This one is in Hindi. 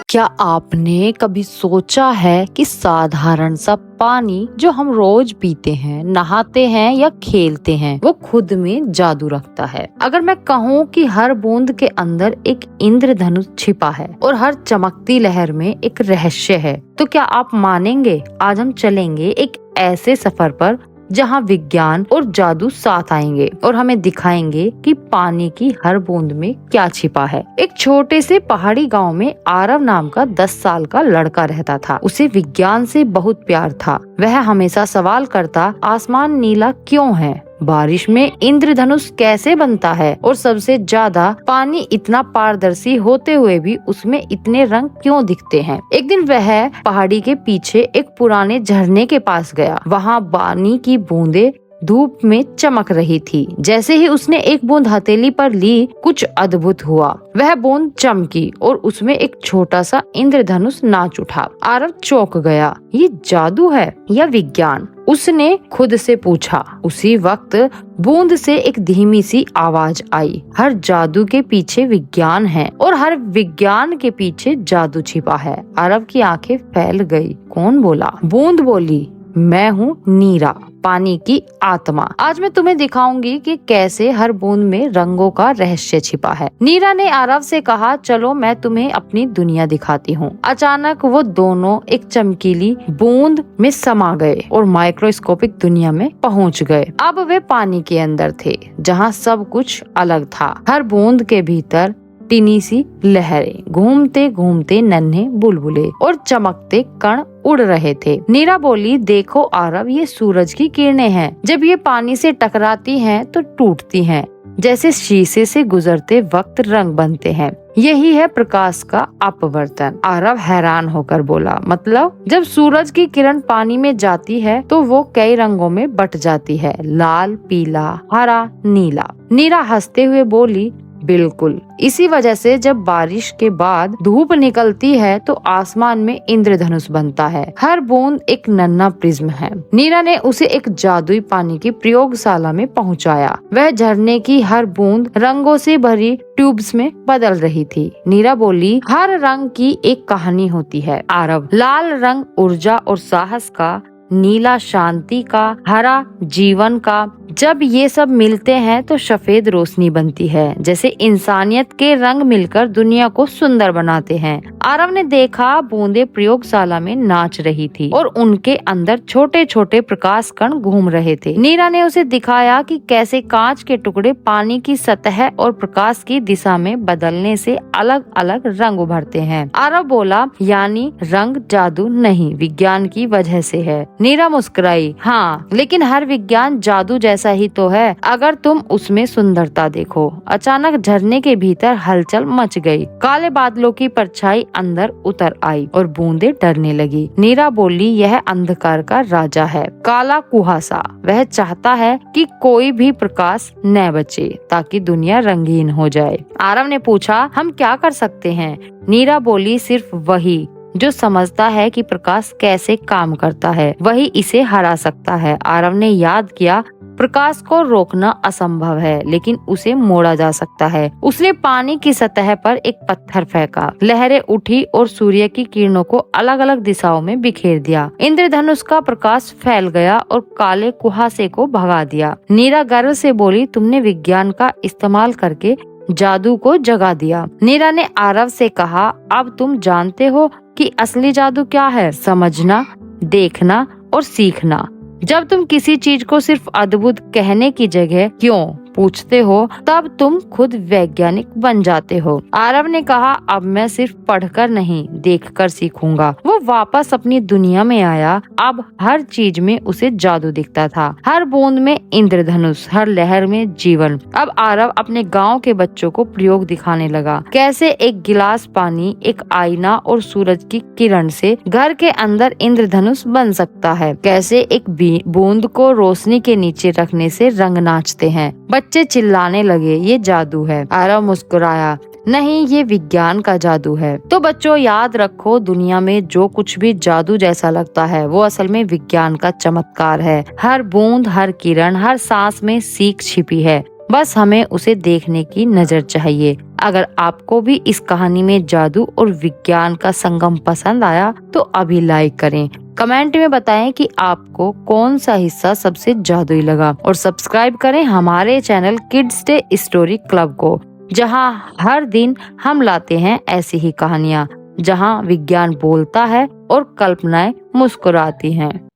क्या आपने कभी सोचा है कि साधारण सा पानी जो हम रोज पीते हैं, नहाते हैं या खेलते हैं, वो खुद में जादू रखता है? अगर मैं कहूँ कि हर बूंद के अंदर एक इंद्रधनुष छिपा है और हर चमकती लहर में एक रहस्य है, तो क्या आप मानेंगे? आज हम चलेंगे एक ऐसे सफर पर जहाँ विज्ञान और जादू साथ आएंगे और हमें दिखाएंगे कि पानी की हर बूंद में क्या छिपा है। एक छोटे से पहाड़ी गांव में आरव नाम का 10 साल का लड़का रहता था। उसे विज्ञान से बहुत प्यार था। वह हमेशा सवाल करता, आसमान नीला क्यों है? बारिश में इंद्रधनुष कैसे बनता है? और सबसे ज्यादा पानी इतना पारदर्शी होते हुए भी उसमें इतने रंग क्यों दिखते हैं? एक दिन वह पहाड़ी के पीछे एक पुराने झरने के पास गया। वहाँ पानी की बूंदें धूप में चमक रही थी। जैसे ही उसने एक बूंद हथेली पर ली, कुछ अद्भुत हुआ। वह बूंद चमकी और उसमें एक छोटा सा इंद्रधनुष नाच उठा। आरव चौंक गया। ये जादू है या विज्ञान? उसने खुद से पूछा। उसी वक्त बूंद से एक धीमी सी आवाज आई, हर जादू के पीछे विज्ञान है और हर विज्ञान के पीछे जादू छिपा है। आरव की आंखें फैल गई। कौन बोला? बूंद बोली, मैं हूँ नीरा, पानी की आत्मा। आज मैं तुम्हें दिखाऊंगी कि कैसे हर बूंद में रंगों का रहस्य छिपा है। नीरा ने आरव से कहा, चलो मैं तुम्हें अपनी दुनिया दिखाती हूँ। अचानक वो दोनों एक चमकीली बूंद में समा गए और माइक्रोस्कोपिक दुनिया में पहुँच गए। अब वे पानी के अंदर थे, जहाँ सब कुछ अलग था। हर बूंद के भीतर टीनी सी लहरें, घूमते घूमते नन्हे बुलबुले और चमकते कण उड़ रहे थे। नीरा बोली, देखो आरव, ये सूरज की किरणें हैं। जब ये पानी से टकराती हैं तो टूटती हैं, जैसे शीशे से गुजरते वक्त रंग बनते हैं। यही है प्रकाश का अपवर्तन। आरव हैरान होकर बोला, मतलब? जब सूरज की किरण पानी में जाती है तो वो कई रंगों में बट जाती है, लाल, पीला, हरा, नीला। नीरा हंसते हुए बोली, बिल्कुल। इसी वजह से जब बारिश के बाद धूप निकलती है तो आसमान में इंद्रधनुष बनता है। हर बूंद एक नन्हा प्रिज्म है। नीरा ने उसे एक जादुई पानी की प्रयोगशाला में पहुंचाया। वह झरने की हर बूंद रंगों से भरी ट्यूब्स में बदल रही थी। नीरा बोली, हर रंग की एक कहानी होती है आरव। लाल रंग ऊर्जा और साहस का, नीला शांति का, हरा जीवन का। जब ये सब मिलते हैं तो सफेद रोशनी बनती है, जैसे इंसानियत के रंग मिलकर दुनिया को सुंदर बनाते हैं। आरव ने देखा बूंदे प्रयोगशाला में नाच रही थी और उनके अंदर छोटे छोटे प्रकाश कण घूम रहे थे। नीरा ने उसे दिखाया कि कैसे कांच के टुकड़े पानी की सतह और प्रकाश की दिशा में बदलने से अलग अलग रंग उभरते हैं। आरव बोला, यानी रंग जादू नहीं, विज्ञान की वजह से है। नीरा मुस्कुराई, हाँ, लेकिन हर विज्ञान जादू जैसा ही तो है, अगर तुम उसमें सुंदरता देखो। अचानक झरने के भीतर हलचल मच गई। काले बादलों की परछाई अंदर उतर आई और बूंदें डरने लगी। नीरा बोली, यह अंधकार का राजा है, काला कुहासा। वह चाहता है कि कोई भी प्रकाश न बचे ताकि दुनिया रंगीन हो जाए। आरव ने पूछा, हम क्या कर सकते हैं? नीरा बोली, सिर्फ वही जो समझता है कि प्रकाश कैसे काम करता है, वही इसे हरा सकता है। आरव ने याद किया, प्रकाश को रोकना असंभव है, लेकिन उसे मोड़ा जा सकता है। उसने पानी की सतह पर एक पत्थर फेंका। लहरें उठी और सूर्य की किरणों को अलग अलग दिशाओं में बिखेर दिया। इंद्रधनुष का प्रकाश फैल गया और काले कुहासे को भगा दिया। नीरा गर्व से बोली, तुमने विज्ञान का इस्तेमाल करके जादू को जगा दिया। नीरा ने आरव से कहा, अब तुम जानते हो कि असली जादू क्या है? समझना, देखना और सीखना। जब तुम किसी चीज को सिर्फ अद्भुत कहने की जगह क्यों पूछते हो, तब तुम खुद वैज्ञानिक बन जाते हो। आरव ने कहा, अब मैं सिर्फ पढ़कर नहीं, देखकर सीखूंगा। वो वापस अपनी दुनिया में आया। अब हर चीज में उसे जादू दिखता था। हर बूंद में इंद्रधनुष, हर लहर में जीवन। अब आरव अपने गांव के बच्चों को प्रयोग दिखाने लगा। कैसे एक गिलास पानी, एक आईना और सूरज की किरण से घर के अंदर इंद्रधनुष बन सकता है। कैसे एक बूंद को रोशनी के नीचे रखने से रंग नाचते हैं। बच्चे चिल्लाने लगे, ये जादू है। आरव मुस्कुराया, नहीं, ये विज्ञान का जादू है। तो बच्चों, याद रखो, दुनिया में जो कुछ भी जादू जैसा लगता है वो असल में विज्ञान का चमत्कार है। हर बूंद, हर किरण, हर सांस में सीख छिपी है। बस हमें उसे देखने की नजर चाहिए। अगर आपको भी इस कहानी में जादू और विज्ञान का संगम पसंद आया तो अभी लाइक करें। कमेंट में बताएं कि आपको कौन सा हिस्सा सबसे जादुई लगा और सब्सक्राइब करें हमारे channel kids day story club को, जहां हर दिन हम लाते हैं ऐसी ही कहानियां, जहां विज्ञान बोलता है और कल्पनाएं मुस्कुराती हैं।